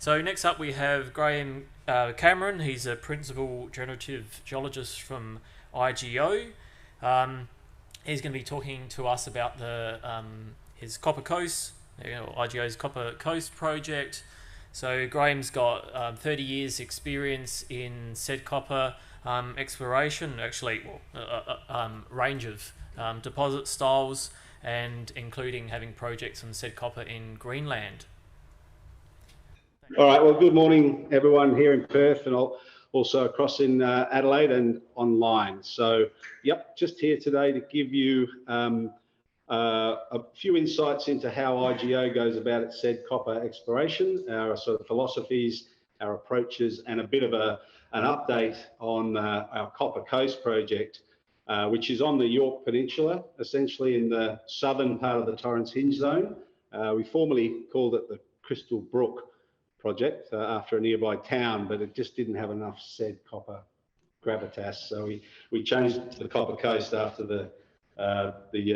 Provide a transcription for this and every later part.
So next up we have Graeme Cameron. He's a principal generative geologist from IGO. He's going to be talking to us about his Copper Coast, IGO's Copper Coast project. So Graeme's got 30 years experience in SedCu exploration, actually range of deposit styles, and including having projects on SedCu in Greenland. All right, well, good morning, everyone here in Perth and also across in Adelaide and online. So, yep, just here today to give you a few insights into how IGO goes about its SedCu exploration, our sort of philosophies, our approaches, and a bit of an update on our Copper Coast project, which is on the Yorke Peninsula, essentially in the southern part of the Torrens Hinge Zone. We formerly called it the Crystal Brook project after a nearby town, but it just didn't have enough SedCu gravitas, so we changed it to the Copper Coast after the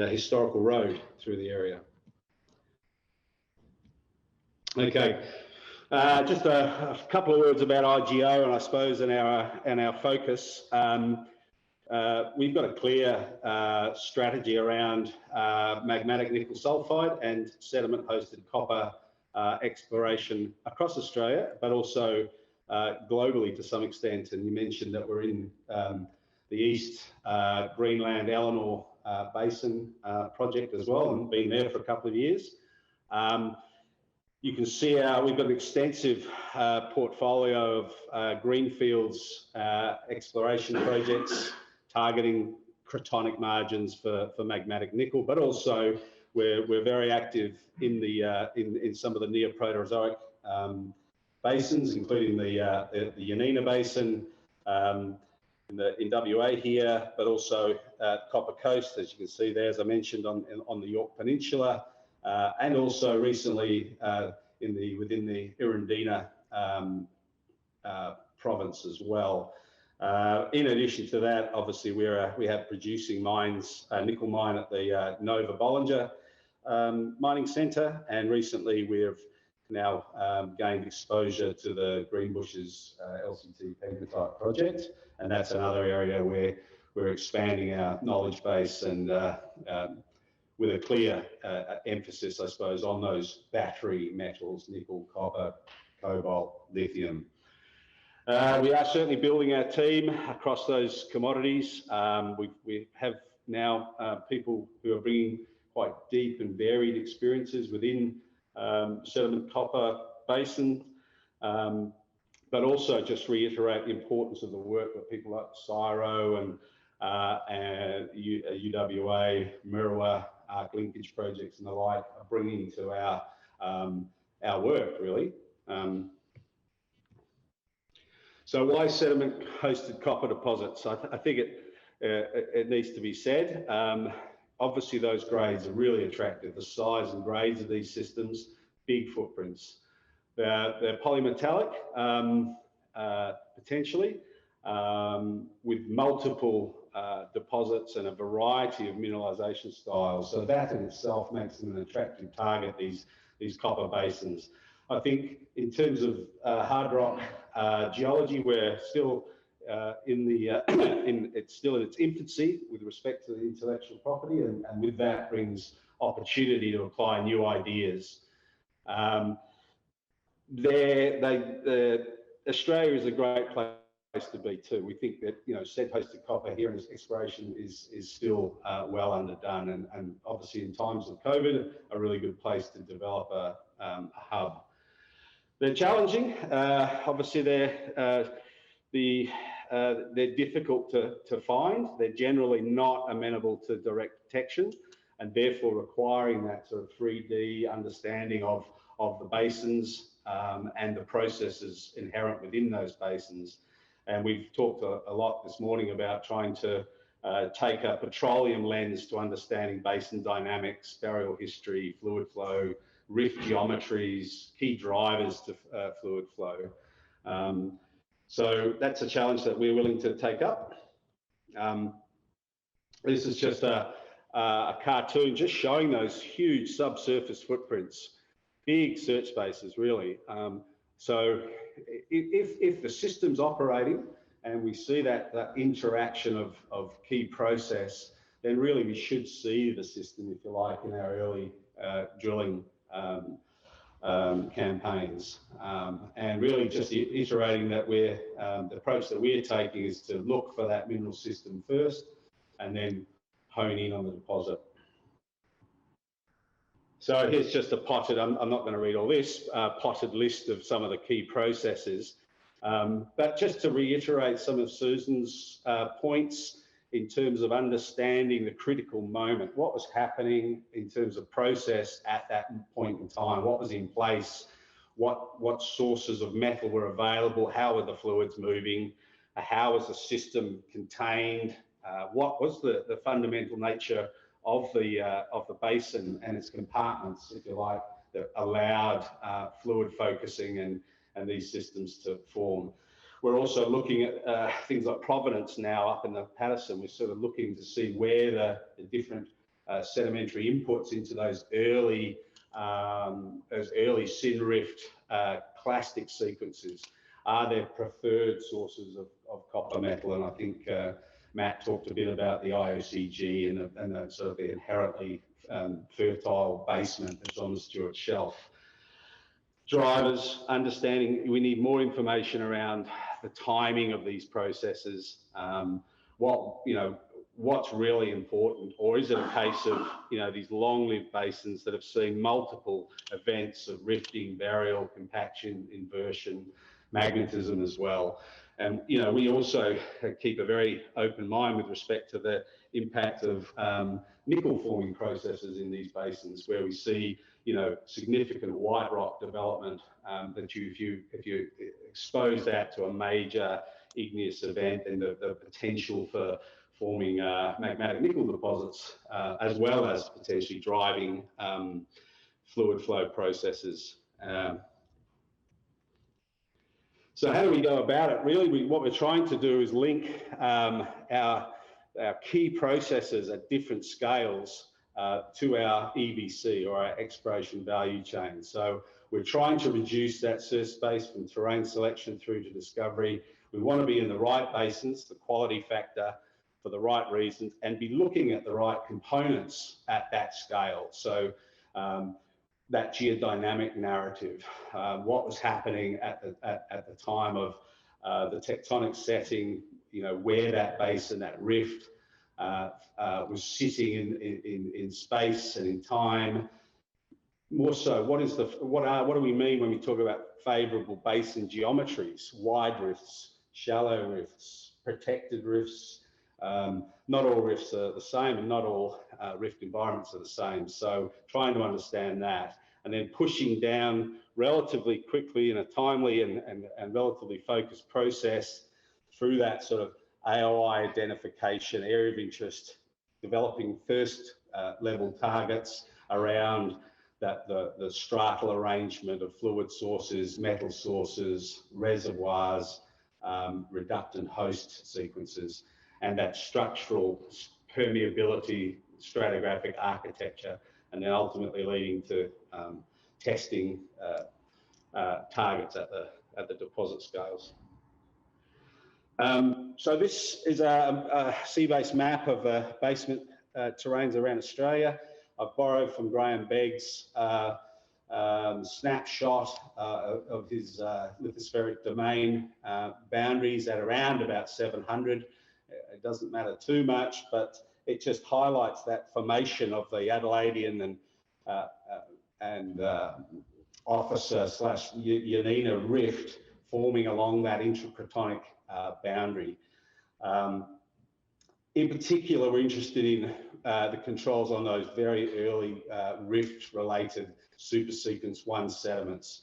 historical road through the area. Okay, just a couple of words about IGO and I suppose and our focus. We've got a clear strategy around magmatic nickel sulfide and sediment-hosted copper exploration across Australia, but also globally to some extent. And you mentioned that we're in the East Greenland Eleanor Basin project as well, and been there for a couple of years. You can see we've got an extensive portfolio of greenfields exploration projects targeting cratonic margins for magmatic nickel, but also we're very active in in some of the Neoproterozoic basins, including the Yanina Basin in WA here, but also Copper Coast, as you can see there, as I mentioned, on the Yorke Peninsula, and also recently within the Irundina province as well. In addition to that, obviously we have producing mines, a nickel mine at the Nova Bollinger mining centre, and recently we have now gained exposure to the Greenbushes LCT pegmatite project, and that's another area where we're expanding our knowledge base and with a clear emphasis, I suppose, on those battery metals, nickel, copper, cobalt, lithium. We are certainly building our team across those commodities. We have now people who are bringing quite deep and varied experiences within sediment copper basin, but also just reiterate the importance of the work that people like CSIRO and UWA, Murwa, arc linkage projects and the like are bringing to our work, really. So why sediment-hosted copper deposits? I think it needs to be said. Obviously, those grades are really attractive. The size and grades of these systems, big footprints. They're polymetallic, potentially, with multiple deposits and a variety of mineralisation styles. So that in itself makes them an attractive target, these copper basins. I think in terms of hard rock geology, we're still it's still in its infancy with respect to the intellectual property, and with that brings opportunity to apply new ideas. Australia is a great place to be too. We think that SED-hosted copper here in exploration is still well underdone, and obviously in times of COVID, a really good place to develop a hub. They're challenging. Obviously, they're difficult to find. They're generally not amenable to direct detection, and therefore requiring that sort of 3D understanding of the basins and the processes inherent within those basins. And we've talked a lot this morning about trying to take a petroleum lens to understanding basin dynamics, burial history, fluid flow, rift geometries, key drivers to fluid flow. So that's a challenge that we're willing to take up. This is just a cartoon just showing those huge subsurface footprints, big search spaces really, So if the system's operating and we see that interaction of key process, then really we should see the system, if you like, in our early drilling campaigns. And really just iterating that the approach that we're taking is to look for that mineral system first and then hone in on the deposit. So here's just a potted, I'm not going to read all this, potted list of some of the key processes. But just to reiterate some of Susan's points in terms of understanding the critical moment, what was happening in terms of process at that point in time, what was in place, what sources of metal were available, how were the fluids moving, how was the system contained, what was the fundamental nature of the basin and its compartments, if you like, that allowed fluid focusing and these systems to form. We're also looking at things like provenance now up in the Patterson. We're sort of looking to see where the different sedimentary inputs into those early synrift clastic sequences are their preferred sources of copper metal. And I think Matt talked a bit about the IOCG and the sort of the inherently fertile basement that's on the Stuart Shelf. Drivers, understanding we need more information around the timing of these processes, what's really important, or is it a case of these long-lived basins that have seen multiple events of rifting, burial, compaction, inversion, magnetism as well. And we also keep a very open mind with respect to the impact of nickel forming processes in these basins, where we see significant white rock development that if you expose that to a major igneous event, and the potential for forming magmatic nickel deposits, as well as potentially driving fluid flow processes. So how do we go about it? Really, what we're trying to do is link our key processes at different scales to our EVC, or our exploration value chain. So we're trying to reduce that search space from terrain selection through to discovery. We want to be in the right basins, the quality factor, for the right reasons, and be looking at the right components at that scale. So that geodynamic narrative, what was happening at the time of the tectonic setting, where that basin, that rift was sitting in space and in time. More so, what do we mean when we talk about favourable basin geometries? Wide rifts, shallow rifts, protected rifts. Not all rifts are the same, and not all rift environments are the same. So trying to understand that, and then pushing down relatively quickly in a timely and relatively focused process through that sort of AOI identification, area of interest, developing first level targets around the stratal arrangement of fluid sources, metal sources, reservoirs, reductant host sequences, and that structural permeability, stratigraphic architecture, and then ultimately leading to testing targets at the deposit scales. So this is a sea-based map of basement terrains around Australia. I've borrowed from Graham Begg's snapshot of his lithospheric domain boundaries at around about 700. It doesn't matter too much, but it just highlights that formation of the Adelaidean and Officer / Yanina rift forming along that intracratonic boundary. In particular, we're interested in the controls on those very early rift-related supersequence 1 sediments.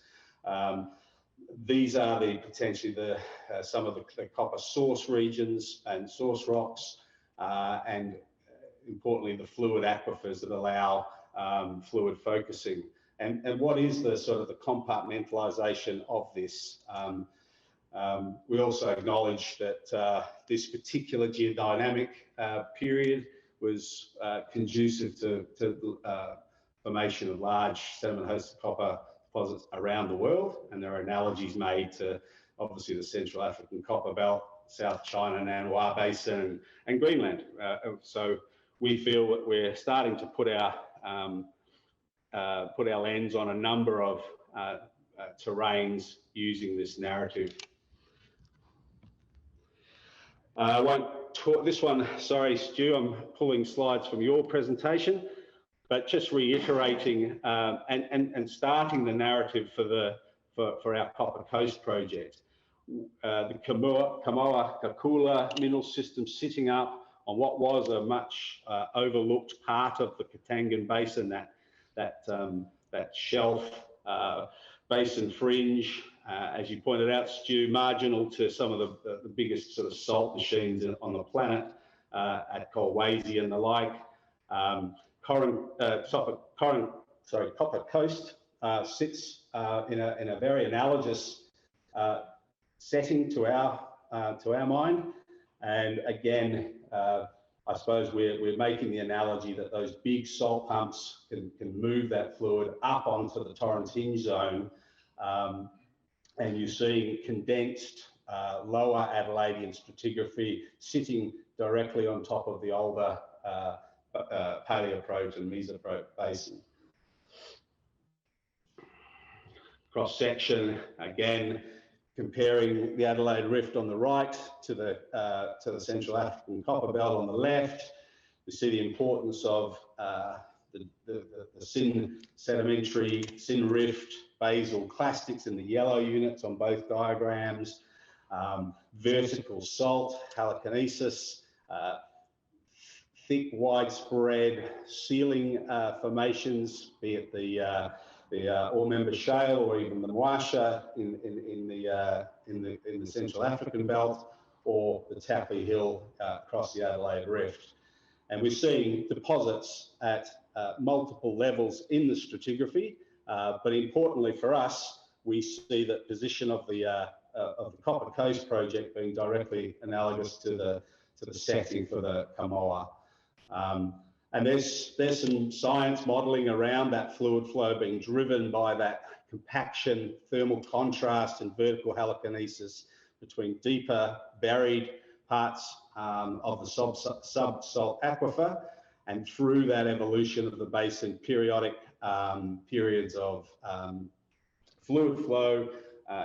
These are potentially some of the copper source regions and source rocks, and importantly the fluid aquifers that allow fluid focusing. And what is the sort of the compartmentalization of this? We also acknowledge that this particular geodynamic period was conducive to formation of large sediment-hosted copper deposits around the world, and there are analogies made to obviously the Central African Copper Belt, South China, Nanhua Basin, and Greenland. So we feel that we're starting to put our lens on a number of terrains using this narrative. I won't talk this one, sorry Stu, I'm pulling slides from your presentation, but just reiterating and starting the narrative for our Copper Coast project. The Kamoa-Kakula mineral system sitting up on what was a much overlooked part of the Katangan Basin, that shelf basin fringe, as you pointed out, Stu, marginal to some of the biggest sort of salt machines on the planet at Kolwezi and the like. Copper Coast sits in a very analogous setting to our mind, and again, I suppose we're making the analogy that those big salt pumps can move that fluid up onto the Torrens Hinge zone, and you're seeing condensed lower Adelaidean stratigraphy sitting directly on top of the older Paleoprote and Mesoprote basin. Cross section again, comparing the Adelaide Rift on the right to the Central African Copper Belt on the left. We see the importance of the Sedimentary, Sin Rift, basal clastics in the yellow units on both diagrams, vertical salt, halokinesis, thick, widespread sealing formations, be it the Ore Member Shale or even the Mwasha in the Central African Belt, or the Tapley Hill across the Adelaide Rift. And we're seeing deposits at multiple levels in the stratigraphy, but importantly for us, we see the position of the Copper Coast project being directly analogous to the setting for the Kamoa. And there's some science modelling around that fluid flow being driven by that compaction, thermal contrast, and vertical halokinesis between deeper buried parts of the subsalt aquifer, and through that evolution of the basin, periodic periods of fluid flow,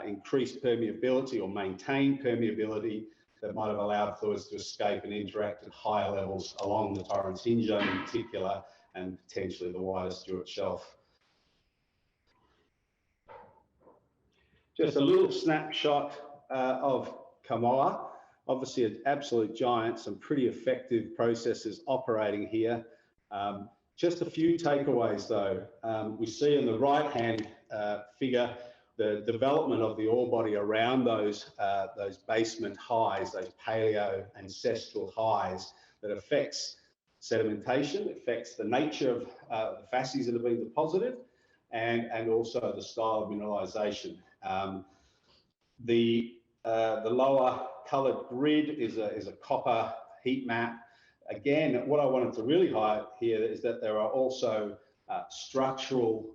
increased permeability or maintained permeability that might have allowed fluids to escape and interact at higher levels along the Torrens Hinge zone in particular, and potentially the wider Stuart Shelf. Just a little snapshot of Kamoa. Obviously an absolute giant, some pretty effective processes operating here. Just a few takeaways though. We see in the right-hand figure the development of the ore body around those basement highs, those paleo ancestral highs, that affects sedimentation, affects the nature of the facies that have been deposited, and also the style of mineralisation. The lower coloured grid is a copper heat map. Again, what I wanted to really highlight here is that there are also structural,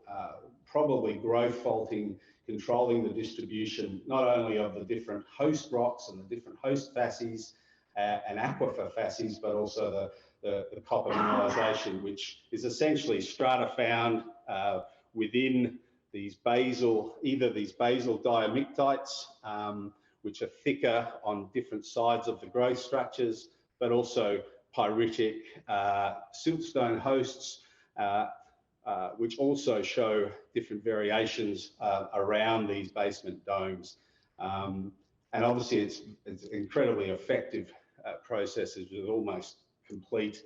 probably growth faulting, controlling the distribution not only of the different host rocks and the different host facies and aquifer facies, but also the copper mineralisation, which is essentially strata found within these basal, either these basal diamictites, which are thicker on different sides of the growth structures, but also pyritic siltstone hosts, which also show different variations around these basement domes. And obviously it's incredibly effective processes with almost complete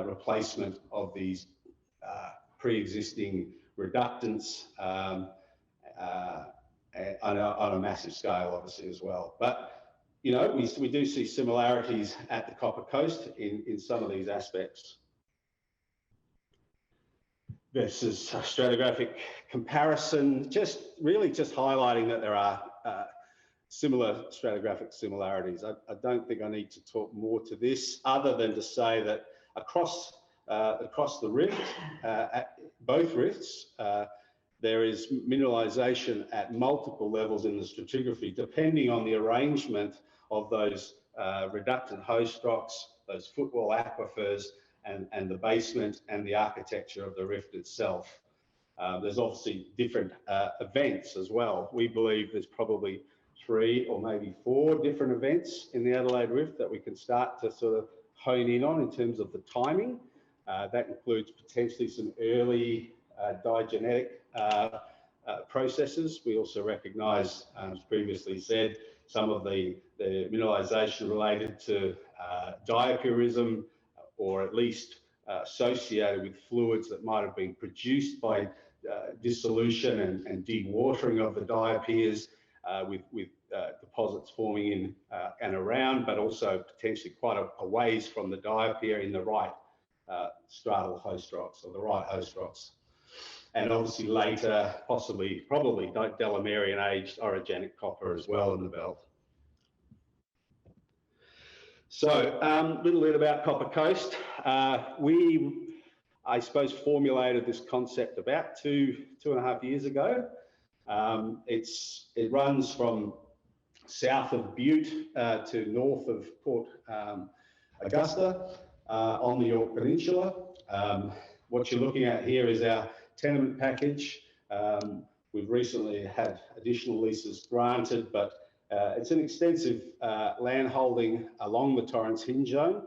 replacement of these pre-existing reductants on a massive scale, obviously, as well. But, you know, we do see similarities at the Copper Coast in some of these aspects. Versus stratigraphic comparison, just highlighting that there are similar stratigraphic similarities. I don't think I need to talk more to this, other than to say that across the rift, at both rifts, there is mineralisation at multiple levels in the stratigraphy, depending on the arrangement of those reductant host rocks, those footwall aquifers, and the basement and the architecture of the rift itself. There's obviously different events as well. We believe there's probably 3 or maybe 4 different events in the Adelaide Rift that we can start to sort of hone in on in terms of the timing. That includes potentially some early diagenetic processes. We also recognise, as previously said, some of the mineralisation related to diapurism, or at least associated with fluids that might have been produced by dissolution and dewatering of the diapirs, with deposits forming in and around, but also potentially quite a ways from the diapir in the right stratal host rocks, or the right host rocks. And obviously later, probably Delamerian aged orogenic copper as well in the belt. So a little bit about Copper Coast. We, I suppose, formulated this concept about two and a half years ago. It runs from south of Butte to north of Port Augusta on the York Peninsula. What you're looking at here is our tenement package. We've recently had additional leases granted, but it's an extensive land holding along the Torrens Hinge Zone.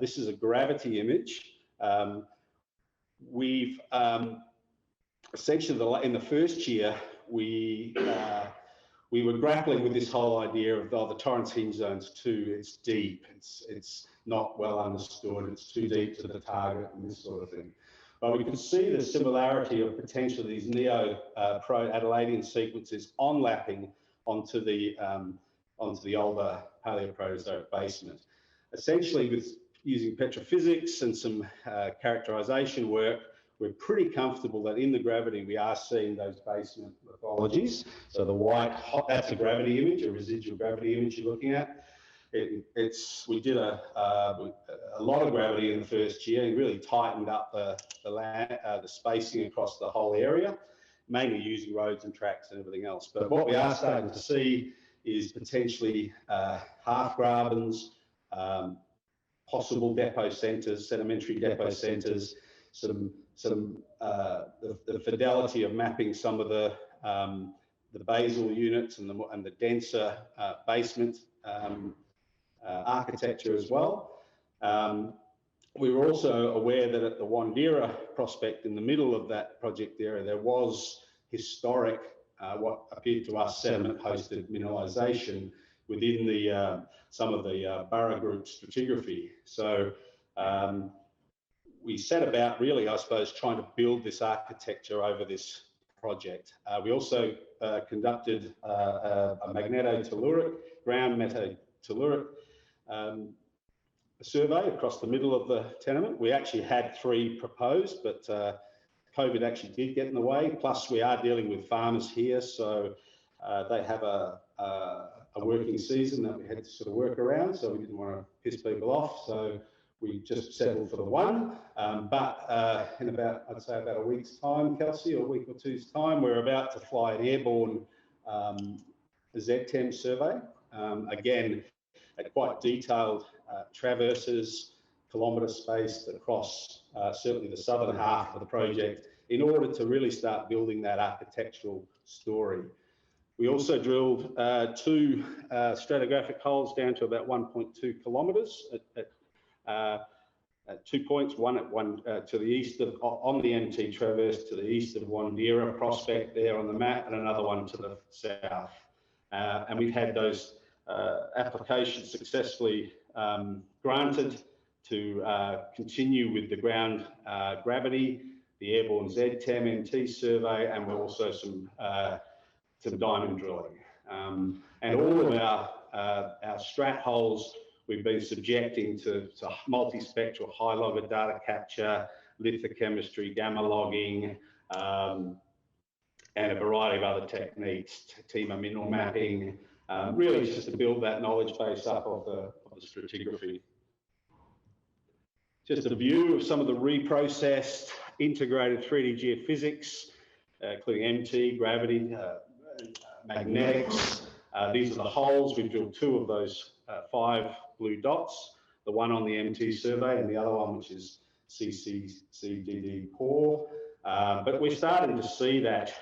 This is a gravity image. We've essentially, in the first year, we were grappling with this whole idea of the Torrens Hinge Zone's it's deep, it's not well understood, it's too deep to the target and this sort of thing. But we could see the similarity of potentially these neo-Pro-Adelaidean sequences onlapping onto the older Paleoproterozoic basement. Essentially, with using petrophysics and some characterization work, we're pretty comfortable that in the gravity we are seeing those basement lithologies. So the white, that's a gravity image, a residual gravity image you're looking at. We did a lot of gravity in the first year and really tightened up the spacing across the whole area, mainly using roads and tracks and everything else. But what we are starting to see is potentially half grabens, possible depot centres, sedimentary depot centres, the fidelity of mapping some of the basal units and the denser basement architecture as well. We were also aware that at the Wandera prospect in the middle of that project area, there was historic, what appeared to us sediment-hosted mineralisation within some of the Burra Group stratigraphy. So we set about really, I suppose, trying to build this architecture over this project. We also conducted a magnetotelluric, ground metatelluric survey across the middle of the tenement. We actually had 3 proposed, but COVID actually did get in the way. Plus, we are dealing with farmers here, so they have a working season that we had to sort of work around, so we didn't want to piss people off. So we just settled for the one. But in about, I'd say about a week's time, Kelsey, or a week or two's time, we're about to fly an airborne ZTEM survey. Again, at quite detailed traverses, kilometre spaced across certainly the southern half of the project, in order to really start building that architectural story. We also drilled 2 stratigraphic holes down to about 1.2 kilometres at 2 points, one to the east of, on the MT Traverse to the east of Wandera prospect there on the map, and another one to the south. And we've had those applications successfully granted to continue with the ground gravity, the airborne ZTEM MT survey, and we're also some diamond drilling. And all of our strat holes we've been subjecting to multispectral high logger data capture, lithochemistry, gamma logging, and a variety of other techniques, TEMA mineral mapping, really just to build that knowledge base up of the stratigraphy. Just a view of some of the reprocessed integrated 3D geophysics including MT, gravity, magnetics. These are the holes. We've drilled 2 of those 5 blue dots, the one on the MT survey and the other one which is CCCDD core. But we're starting to see that,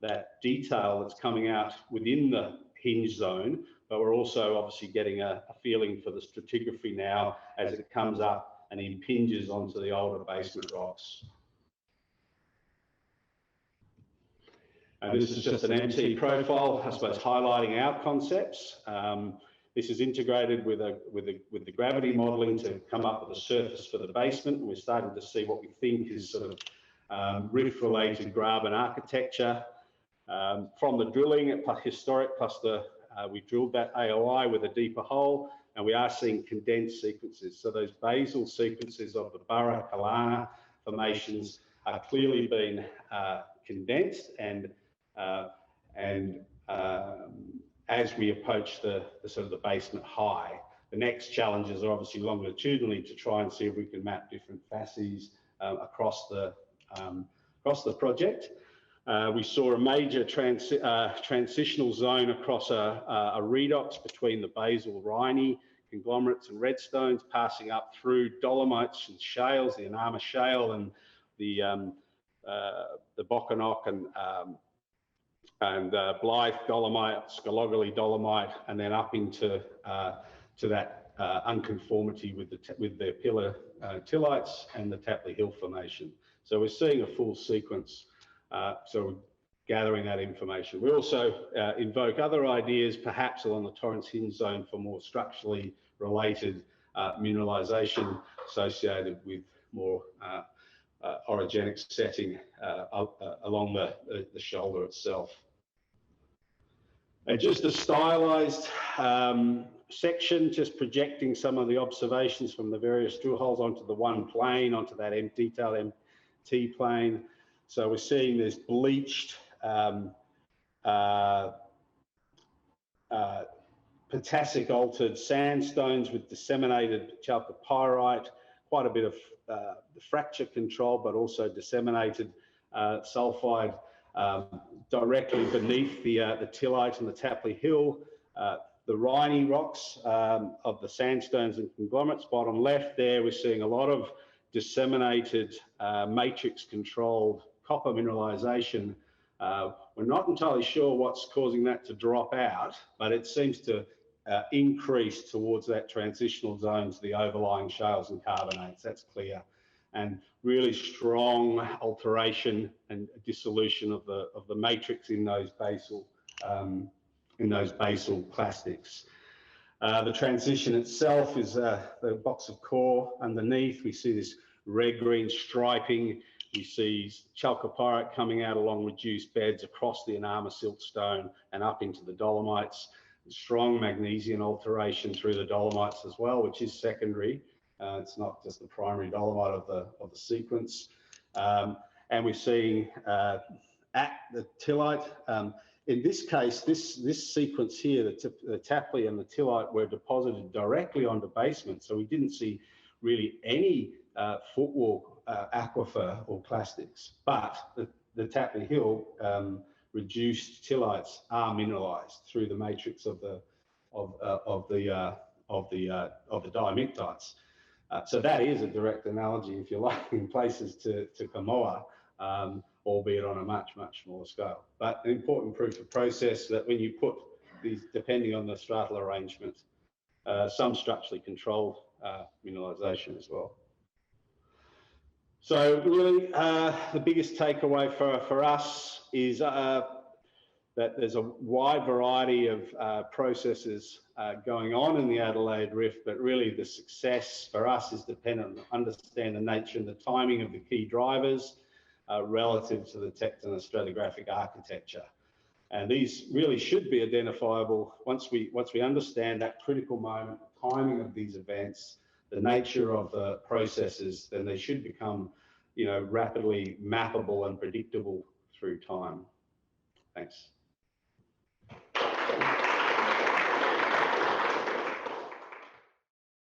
that detail that's coming out within the hinge zone, but we're also obviously getting a feeling for the stratigraphy now as it comes up and impinges onto the older basement rocks. And this is just an MT profile, I suppose, highlighting our concepts. This is integrated with the gravity modelling to come up with a surface for the basement. And we're starting to see what we think is sort of rift-related graben architecture. From the drilling, plus historic, plus we drilled that AOI with a deeper hole, and we are seeing condensed sequences. So those basal sequences of the Burra Kalana formations are clearly being condensed, and as we approach the sort of the basement high, the next challenges are obviously longitudinally to try and see if we can map different facies across the project. We saw a major transitional zone across a redox between the basal rhynie conglomerates and redstones, passing up through dolomites and shales, the Inama Shale and the Bokanock and Blythe dolomite, Skalogali dolomite, and then up into to that unconformity with the pillar tillites and the Tapley Hill Formation. So we're seeing a full sequence. So we're gathering that information. We also invoke other ideas, perhaps along the Torrens Hinge Zone, for more structurally related mineralisation associated with more orogenic setting along the shoulder itself. And just a stylised section, just projecting some of the observations from the various drill holes onto the one plane, onto that detailed MT plane. So we're seeing this bleached potassic altered sandstones with disseminated chalcopyrite, quite a bit of fracture control, but also disseminated sulfide directly beneath the tillite and the Tapley Hill. The rhynie rocks of the sandstones and conglomerates, bottom left there, we're seeing a lot of disseminated matrix controlled copper mineralisation. We're not entirely sure what's causing that to drop out, but it seems to increase towards that transitional zone to the overlying shales and carbonates. That's clear, and really strong alteration and dissolution of the matrix in those basal plastics. The transition itself is the box of core underneath. We see this red-green striping. We see chalcopyrite coming out along reduced beds across the Inama siltstone and up into the dolomites. Strong magnesian alteration through the dolomites as well, which is secondary. It's not just the primary dolomite of the sequence. And we're seeing at the tillite. In this case, this sequence here, the Tapley and the tillite were deposited directly onto basement, so we didn't see really any footwall aquifer or plastics, but the Tapley Hill reduced tillites are mineralised through the matrix of the diamictites. So that is a direct analogy, if you like, in places to Kamoa, albeit on a much smaller scale. But an important proof of process that when you put these, depending on the stratal arrangement, some structurally controlled mineralisation as well. So really, the biggest takeaway for us is that there's a wide variety of processes going on in the Adelaide Rift, but really the success for us is dependent on understanding the nature and the timing of the key drivers relative to the tectonostratigraphic architecture. And these really should be identifiable once we understand that critical moment, the timing of these events, the nature of the processes, then they should become, rapidly mappable and predictable through time. Thanks.